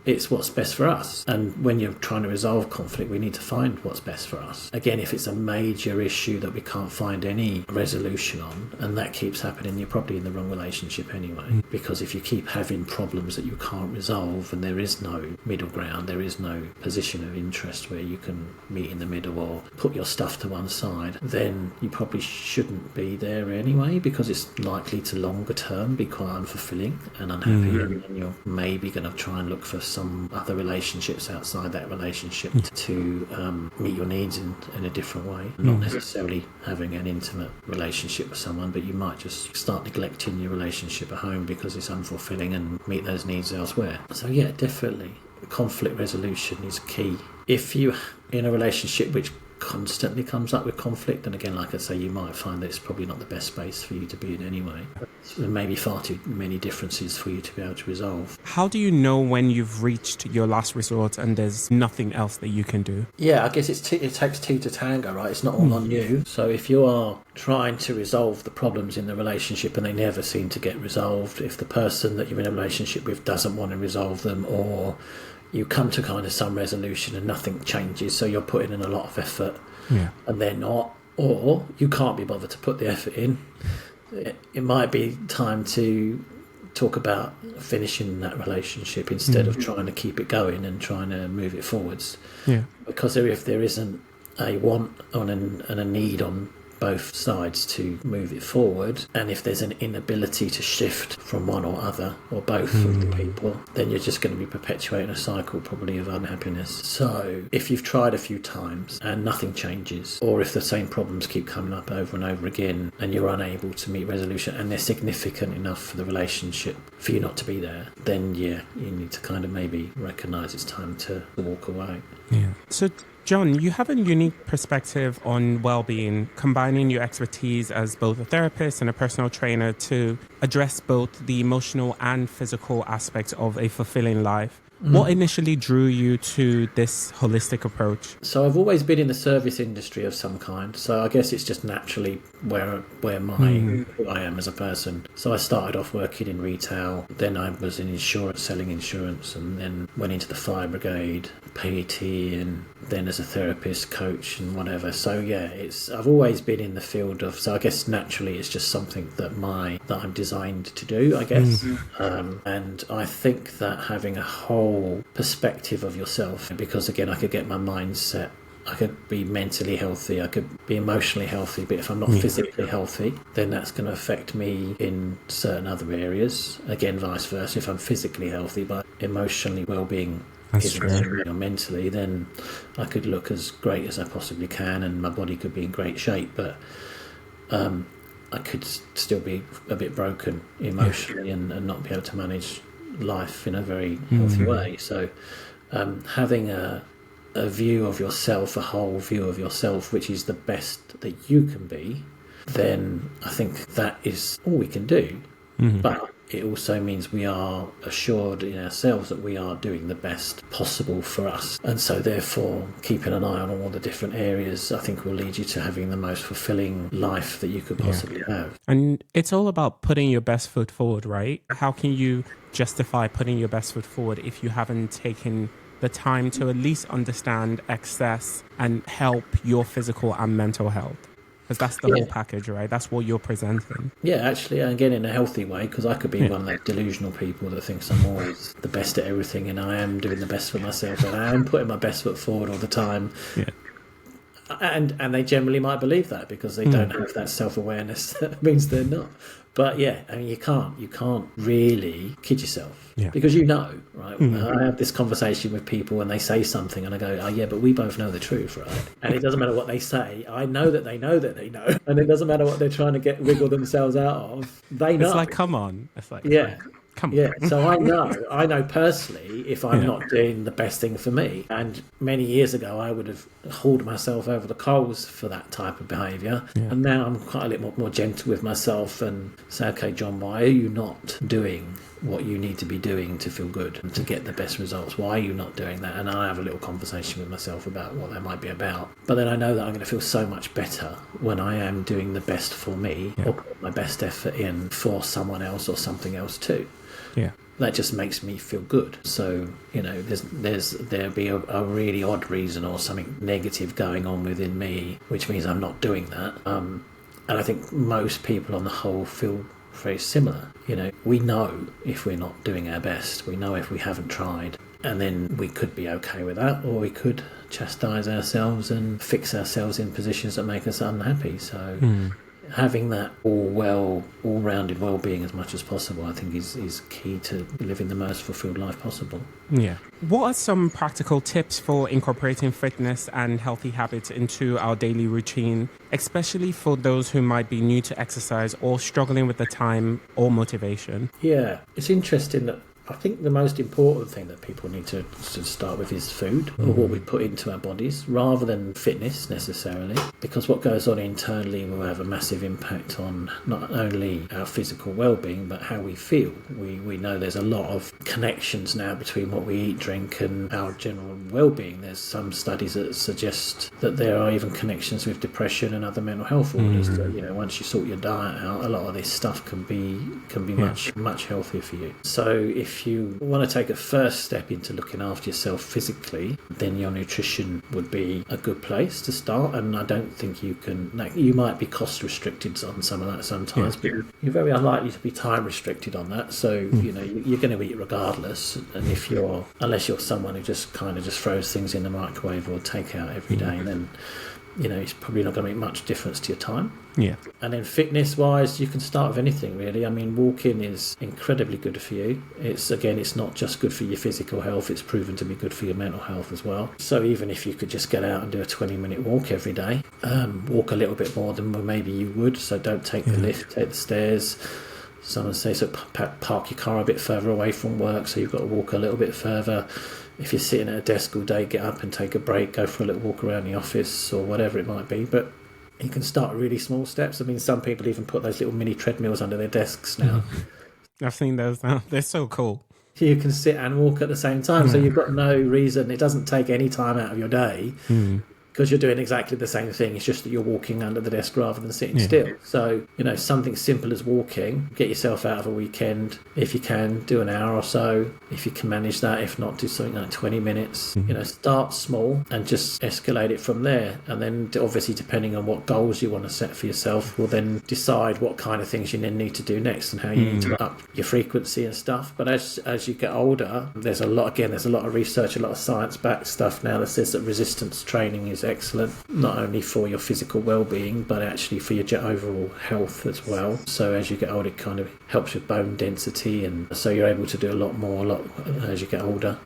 It's what's best for us. And when you're trying to resolve conflict, we need to find what's best for us. Again, if it's a major issue that we can't find any resolution on, and that keeps happening, you're probably in the wrong relationship anyway. Because if you keep having problems that you can't resolve, and there is no middle ground, there is no position of interest where you can meet in the middle or put your stuff to one side, then you probably shouldn't be there anyway, because it's likely to longer term be quite unfulfilling and unhappy, and you're maybe going to try and look for some other relationships outside that relationship to meet your needs in a different way. Not necessarily having an intimate relationship with someone, but you might just start neglecting your relationship at home because it's unfulfilling, and meet those needs elsewhere. So yeah, definitely conflict resolution is key. If you're in a relationship which constantly comes up with conflict, and again, like I say, you might find that it's probably not the best space for you to be in anyway. There may be far too many differences for you to be able to resolve. How do you know when you've reached your last resort and there's nothing else that you can do? Yeah, I guess it takes two to tango, right? It's not all on you. So if you are trying to resolve the problems in the relationship and they never seem to get resolved, if the person that you're in a relationship with doesn't want to resolve them, or you come to kind of some resolution and nothing changes, so you're putting in a lot of effort and they're not, or you can't be bothered to put the effort in, it might be time to talk about finishing that relationship instead of trying to keep it going and trying to move it forwards. Because if there isn't a want and a need on both sides to move it forward. And if there's an inability to shift from one or other or both of the people, then you're just going to be perpetuating a cycle probably of unhappiness. So if you've tried a few times and nothing changes, or if the same problems keep coming up over and over again and you're unable to meet resolution and they're significant enough for the relationship for you not to be there, then you need to kind of maybe recognise it's time to walk away. Yeah. So John, you have a unique perspective on well-being, combining your expertise as both a therapist and a personal trainer to address both the emotional and physical aspects of a fulfilling life. What initially drew you to this holistic approach? So I've always been in the service industry of some kind. So I guess it's just naturally who I am as a person. So I started off working in retail. Then I was in insurance, selling insurance, and then went into the fire brigade, PET, and then as a therapist, coach, and whatever. So yeah, I've always been in the field of. So I guess naturally it's just something that I'm designed to do, I guess. And I think that having a whole perspective of yourself, because again I could get my mindset, I could be mentally healthy, I could be emotionally healthy, but if I'm not physically healthy, then that's going to affect me in certain other areas. Again, vice versa, if I'm physically healthy but emotionally well-being or mentally, then I could look as great as I possibly can and my body could be in great shape, but I could still be a bit broken emotionally and not be able to manage life in a very healthy way. So having a view of yourself, a whole view of yourself, which is the best that you can be, then I think that is all we can do. But it also means we are assured in ourselves that we are doing the best possible for us. And so therefore, keeping an eye on all the different areas, I think will lead you to having the most fulfilling life that you could possibly have. And it's all about putting your best foot forward, right? How can you justify putting your best foot forward if you haven't taken the time to at least understand, access, and help your physical and mental health? Because that's the whole package, right? That's what you're presenting. Yeah, actually, and again, in a healthy way, because I could be one of those delusional people that thinks I'm always the best at everything and I am doing the best for myself and I am putting my best foot forward all the time. Yeah. And they generally might believe that because they don't have that self-awareness. That means they're not. But yeah, I mean, you can't really kid yourself because right? I have this conversation with people and they say something and I go, oh yeah, but we both know the truth, right? And it doesn't matter what they say. I know that they know that they know. And it doesn't matter what they're trying to wiggle themselves out of. They know. It's like, come on. It's like, come on. Yeah, so I know personally if I'm not doing the best thing for me. And many years ago, I would have hauled myself over the coals for that type of behaviour. Yeah. And now I'm quite a little more gentle with myself and say, okay, John, why are you not doing what you need to be doing to feel good and to get the best results? Why are you not doing that? And I have a little conversation with myself about what that might be about. But then I know that I'm going to feel so much better when I am doing the best for me or put my best effort in for someone else or something else too. Yeah, that just makes me feel good. So there'll be a really odd reason or something negative going on within me, which means I'm not doing that. And I think most people on the whole feel very similar. We know if we're not doing our best. We know if we haven't tried, and then we could be okay with that, or we could chastise ourselves and fix ourselves in positions that make us unhappy. So. Having that all-rounded well-being as much as possible, I think, is key to living the most fulfilled life possible. Yeah. What are some practical tips for incorporating fitness and healthy habits into our daily routine, especially for those who might be new to exercise or struggling with the time or motivation? Yeah, it's interesting that I think the most important thing that people need to start with is food, or what we put into our bodies, rather than fitness necessarily, because what goes on internally will have a massive impact on not only our physical well-being, but how we feel. We know there's a lot of connections now between what we eat, drink, and our general well-being. There's some studies that suggest that there are even connections with depression and other mental health orders. That, once you sort your diet out, a lot of this stuff can be much healthier for you. So if you want to take a first step into looking after yourself physically, then your nutrition would be a good place to start. And I don't think you might be cost restricted on some of that sometimes, but you're very unlikely to be time restricted on that. So you're going to eat regardless. And unless you're someone who just throws things in the microwave or takeout every day, then it's probably not going to make much difference to your time. Yeah. And then fitness-wise, you can start with anything, really. I mean, walking is incredibly good for you. It's not just good for your physical health, it's proven to be good for your mental health as well. So even if you could just get out and do a 20-minute walk every day, walk a little bit more than maybe you would, so don't take the lift, take the stairs. Someone says, so park your car a bit further away from work, so you've got to walk a little bit further. If you're sitting at a desk all day, get up and take a break, go for a little walk around the office or whatever it might be. But you can start really small steps. I mean, some people even put those little mini treadmills under their desks now. I've seen those now. They're so cool. You can sit and walk at the same time. So you've got no reason. It doesn't take any time out of your day. Because you're doing exactly the same thing. It's just that you're walking under the desk rather than sitting still. So, something simple as walking, get yourself out of a weekend. If you can, do an hour or so. If you can manage that, if not, do something like 20 minutes. Start small and just escalate it from there. And then obviously, depending on what goals you want to set for yourself, will then decide what kind of things you then need to do next and how you need to up your frequency and stuff. But as you get older, there's a lot of research, a lot of science-backed stuff now that says that resistance training is excellent, not only for your physical well-being but actually for your overall health as well. So as you get older, it kind of helps with bone density, and so you're able to do a lot as you get older.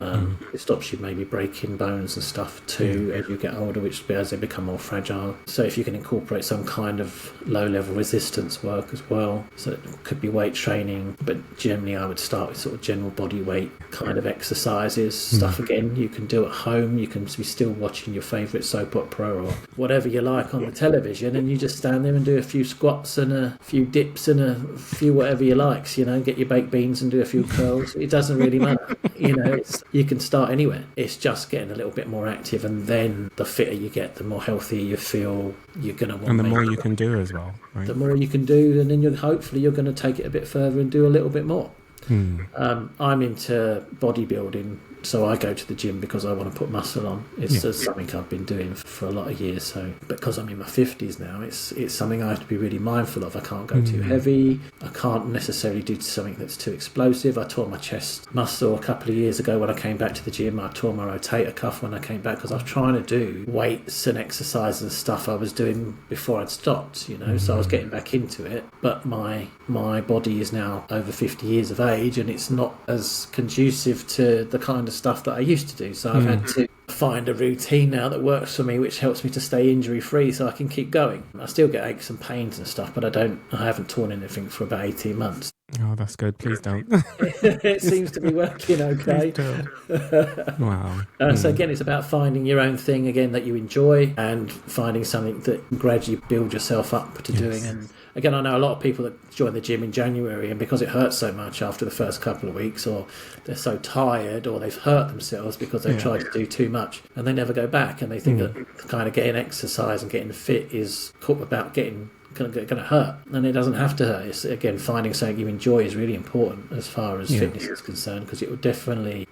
It stops you maybe breaking bones and stuff too as you get older, which as they become more fragile. So if you can incorporate some kind of low-level resistance work as well, so it could be weight training, but generally I would start with sort of general body weight kind of exercises. Stuff again you can do at home. You can be still watching your favourite soap opera or whatever you like on the television, and you just stand there and do a few squats and a few dips and a few whatever you like, get your baked beans and do a few curls. It doesn't really matter. You can start anywhere. It's just getting a little bit more active, and then the fitter you get, the more healthier you feel. You're going to want, and the more you can do as well, right? The more you can do, and then hopefully you're going to take it a bit further and do a little bit more. I'm into bodybuilding, so I go to the gym because I want to put muscle on. It's something I've been doing for a lot of years. So because I'm in my 50s now, it's something I have to be really mindful of. I can't go too heavy. I can't necessarily do something that's too explosive. I tore my chest muscle a couple of years ago when I came back to the gym. I tore my rotator cuff when I came back because I was trying to do weights and exercise and stuff I was doing before I'd stopped, so I was getting back into it. But my body is now over 50 years of age, and it's not as conducive to the kind of stuff that I used to do. So I've had to find a routine now that works for me, which helps me to stay injury free so I can keep going. I still get aches and pains and stuff, but I haven't torn anything for about 18 months. Oh, that's good. Please don't. It seems to be working okay. Wow. So again, it's about finding your own thing again that you enjoy, and finding something that gradually build yourself up to doing. And again, I know a lot of people that join the gym in January, and because it hurts so much after the first couple of weeks, or they're so tired, or they've hurt themselves because they've tried to do too much, and they never go back, and they think that kind of getting exercise and getting fit is about getting going to hurt, and it doesn't have to hurt. It's again finding something you enjoy is really important as far as fitness is concerned, because it will definitely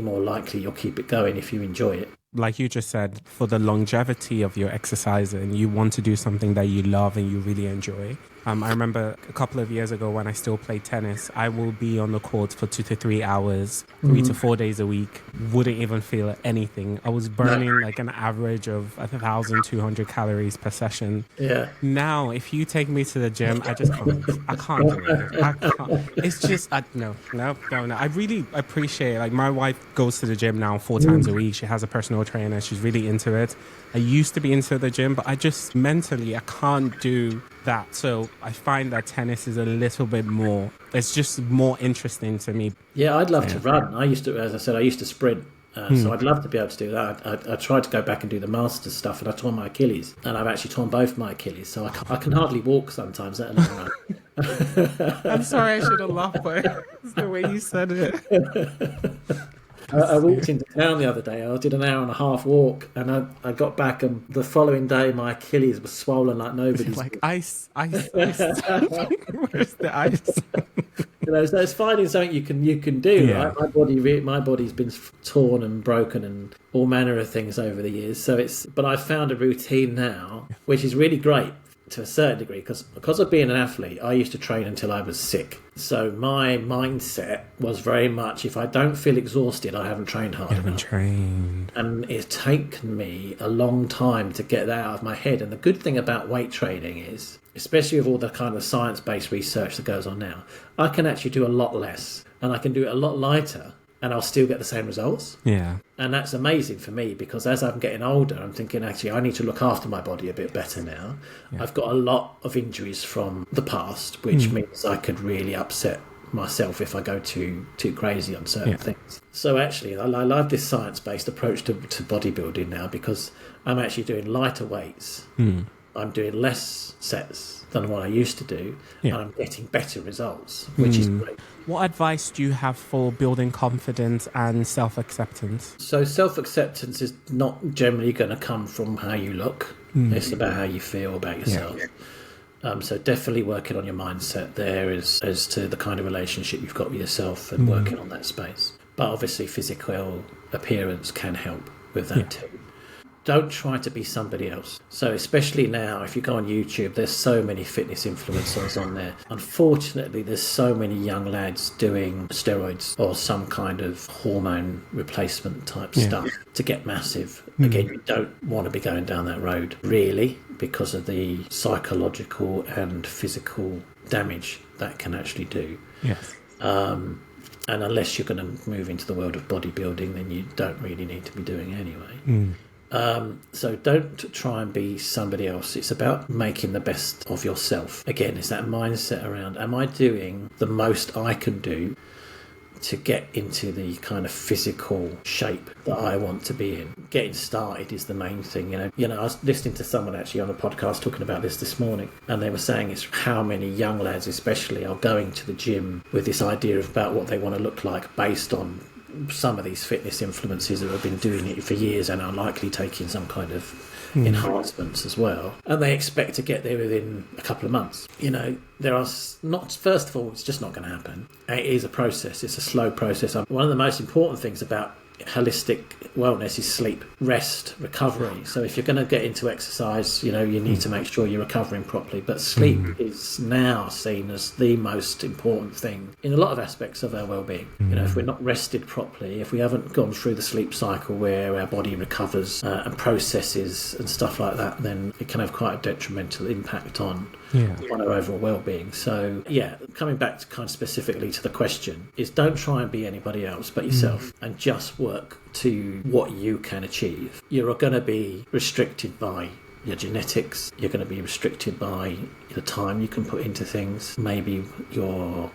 more likely you'll keep it going if you enjoy it. Like you just said, for the longevity of your exercising, you want to do something that you love and you really enjoy. I remember a couple of years ago when I still played tennis, I will be on the court for 2 to 3 hours, 3 to 4 days a week, wouldn't even feel anything. I was burning like an average of 1,200 calories per session. Yeah. Now, if you take me to the gym, I can't do it. I can't. It's just, no. I really appreciate, like my wife goes to the gym now 4 times a week. She has a personal trainer. She's really into it. I used to be into the gym, but I just mentally, I can't do that. So I find that tennis is a little bit more, it's just more interesting to me. Yeah, I'd love to run. I used to sprint. So I'd love to be able to do that. I tried to go back and do the Masters stuff, and I tore my Achilles, and I've actually torn both my Achilles, so I can hardly walk sometimes, let alone run. I'm sorry, I should have laughed, but it's the way you said it. I walked into town the other day. I did an hour and a half walk, and I got back, and the following day my Achilles was swollen like nobody's. Like ice. Where's the ice? So it's finding something you can do. Yeah. Right? My body's been torn and broken and all manner of things over the years. But I've found a routine now, which is really great. to a certain degree, because of being an athlete, I used to train until I was sick. So my mindset was very much, if I don't feel exhausted, I haven't trained hard enough. And it's taken me a long time to get that out of my head. And the good thing about weight training is, especially with all the kind of science-based research that goes on now, I can actually do a lot less, and I can do it a lot lighter, and I'll still get the same results. Yeah. And that's amazing for me, because as I'm getting older, I'm thinking, actually, I need to look after my body a bit better now. Yeah. I've got a lot of injuries from the past, which means I could really upset myself if I go too crazy on certain things. So actually, I love this science-based approach to bodybuilding now, because I'm actually doing lighter weights. I'm doing less sets than what I used to do, and I'm getting better results, which is great. What advice do you have for building confidence and self-acceptance? So self-acceptance is not generally going to come from how you look. It's about how you feel about yourself. So definitely working on your mindset there as to the kind of relationship you've got with yourself, and working on that space. But obviously physical appearance can help with that too. Don't try to be somebody else. So especially now, if you go on YouTube, there's so many fitness influencers on there. Unfortunately, there's so many young lads doing steroids or some kind of hormone replacement type stuff to get massive. Again, you don't want to be going down that road, really, because of the psychological and physical damage that can actually do. Yes. And unless you're going to move into the world of bodybuilding, then you don't really need to be doing it anyway. So don't try and be somebody else. It's about making the best of yourself. Again, it's that mindset around, am I doing the most I can do to get into the kind of physical shape that I want to be in? Getting started is the main thing. You know, I was listening to someone actually on a podcast talking about this morning, and they were saying it's how many young lads especially are going to the gym with this idea about what they want to look like based on some of these fitness influencers who have been doing it for years and are likely taking some kind of enhancements as well, and they expect to get there within a couple of months. You know, there are not, first of all, it's just not going to happen. It is a process. It's a slow process. One of the most important things about holistic wellness is sleep, rest, recovery. So if you're going to get into exercise, you know, you need to make sure you're recovering properly. But sleep is now seen as the most important thing in a lot of aspects of our well-being. You know, if we're not rested properly, if we haven't gone through the sleep cycle where our body recovers and processes and stuff like that, then it can have quite a detrimental impact on our overall well-being. So coming back to kind of specifically to the question, is don't try and be anybody else but yourself, and just work to what you can achieve. You're going to be restricted by your genetics, you're going to be restricted by the time you can put into things. Maybe your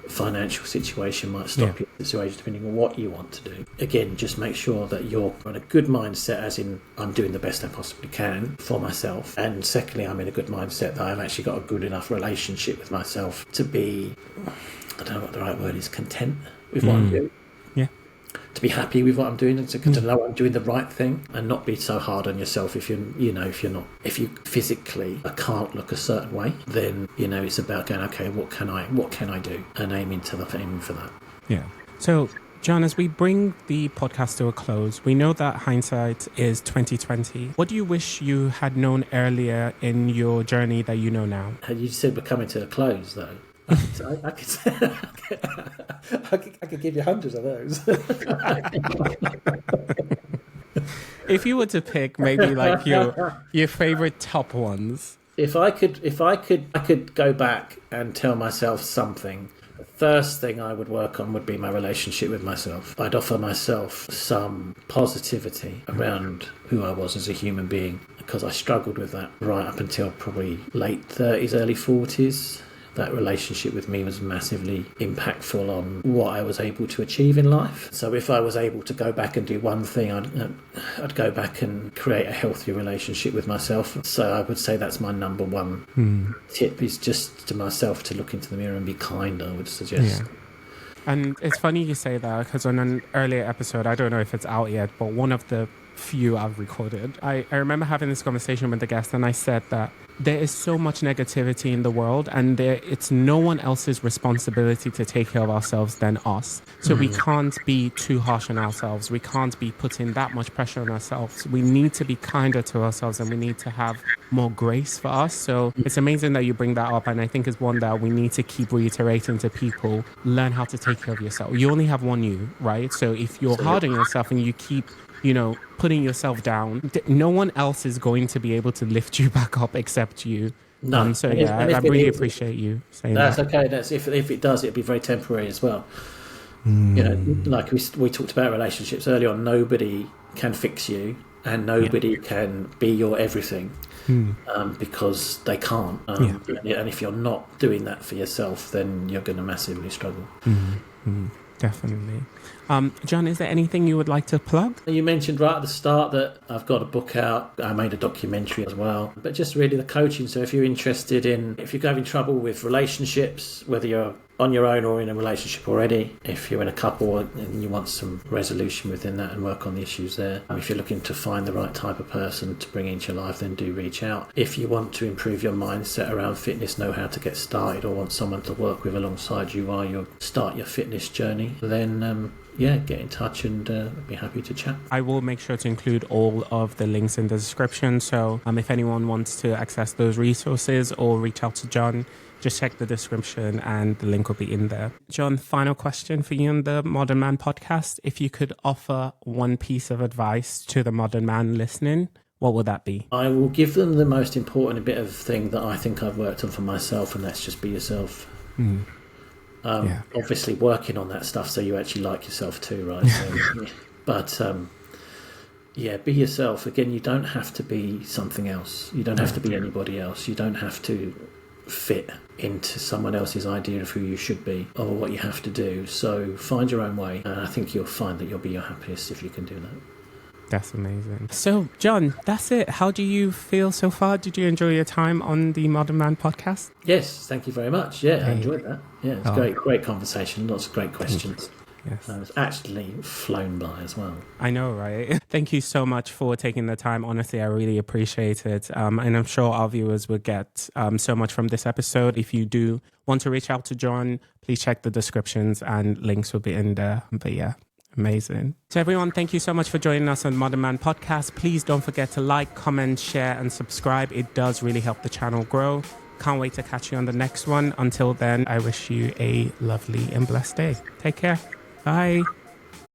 financial situation might stop your situation, depending on what you want to do. Again, just make sure that you're in a good mindset, as in, I'm doing the best I possibly can for myself, and secondly, I'm in a good mindset that I've actually got a good enough relationship with myself to be, I don't know what the right word is, content with what I'm doing. To be happy with what I'm doing, and to know I'm doing the right thing, and not be so hard on yourself if you physically can't look a certain way, then it's about going, okay, what can I do, and aiming for that. Yeah. So John, as we bring the podcast to a close, we know that hindsight is 2020. What do you wish you had known earlier in your journey that you know now? You said we're coming to a close, though. I could give you hundreds of those. If you were to pick maybe like your favorite top ones. If I could go back and tell myself something, the first thing I would work on would be my relationship with myself. I'd offer myself some positivity around who I was as a human being, because I struggled with that right up until probably late 30s, early 40s. That relationship with me was massively impactful on what I was able to achieve in life. So if I was able to go back and do one thing, I'd go back and create a healthier relationship with myself. So I would say that's my number one tip, is just to myself to look into the mirror and be kind, I would suggest. Yeah. And it's funny you say that, because on an earlier episode, I don't know if it's out yet, but one of the few I've recorded. I remember having this conversation with the guest, and I said that there is so much negativity in the world, and it's no one else's responsibility to take care of ourselves than us. So we can't be too harsh on ourselves. We can't be putting that much pressure on ourselves. We need to be kinder to ourselves, and we need to have more grace for us. So it's amazing that you bring that up, and I think it's one that we need to keep reiterating to people. Learn how to take care of yourself. You only have one you, right? So if you're hard on yourself and you keep putting yourself down, no one else is going to be able to lift you back up except you. No. So yeah, I really appreciate you saying that. That's okay. That's if it does, it'll be very temporary as well. Like we talked about relationships earlier on. Nobody can fix you, and nobody can be your everything, because they can't. And if you're not doing that for yourself, then you're going to massively struggle. Definitely. John, is there anything you would like to plug? You mentioned right at the start that I've got a book out. I made a documentary as well. But just really the coaching. So if you're interested if you're having trouble with relationships, whether you're on your own or in a relationship already, if you're in a couple and you want some resolution within that and work on the issues there, if you're looking to find the right type of person to bring into your life, then do reach out. If you want to improve your mindset around fitness, know how to get started, or want someone to work with alongside you while you start your fitness journey, then get in touch and I'd be happy to chat. I will make sure to include all of the links in the description. So if anyone wants to access those resources or reach out to John, just check the description and the link will be in there. John, final question for you on the Modern Man podcast. If you could offer one piece of advice to the modern man listening, what would that be? I will give them the most important bit of thing that I think I've worked on for myself, and that's just be yourself. Obviously working on that stuff so you actually like yourself too, right? So, but be yourself. Again, you don't have to be something else. You don't have to be anybody else. You don't have to fit into someone else's idea of who you should be or what you have to do. So find your own way, and I think you'll find that you'll be your happiest if you can do that. That's amazing. So, John, that's it. How do you feel so far? Did you enjoy your time on the Modern Man podcast? Yes, thank you very much. I enjoyed that. It's great conversation. Lots of great questions. Yes. It's actually flown by as well. I know, right? Thank you so much for taking the time. Honestly, I really appreciate it. And I'm sure our viewers will get so much from this episode. If you do want to reach out to John, please check the descriptions and links will be in there. But yeah, amazing. So everyone, thank you so much for joining us on Modern Man Podcast. Please don't forget to like, comment, share and subscribe. It does really help the channel grow. Can't wait to catch you on the next one. Until then, I wish you a lovely and blessed day. Take care. Bye.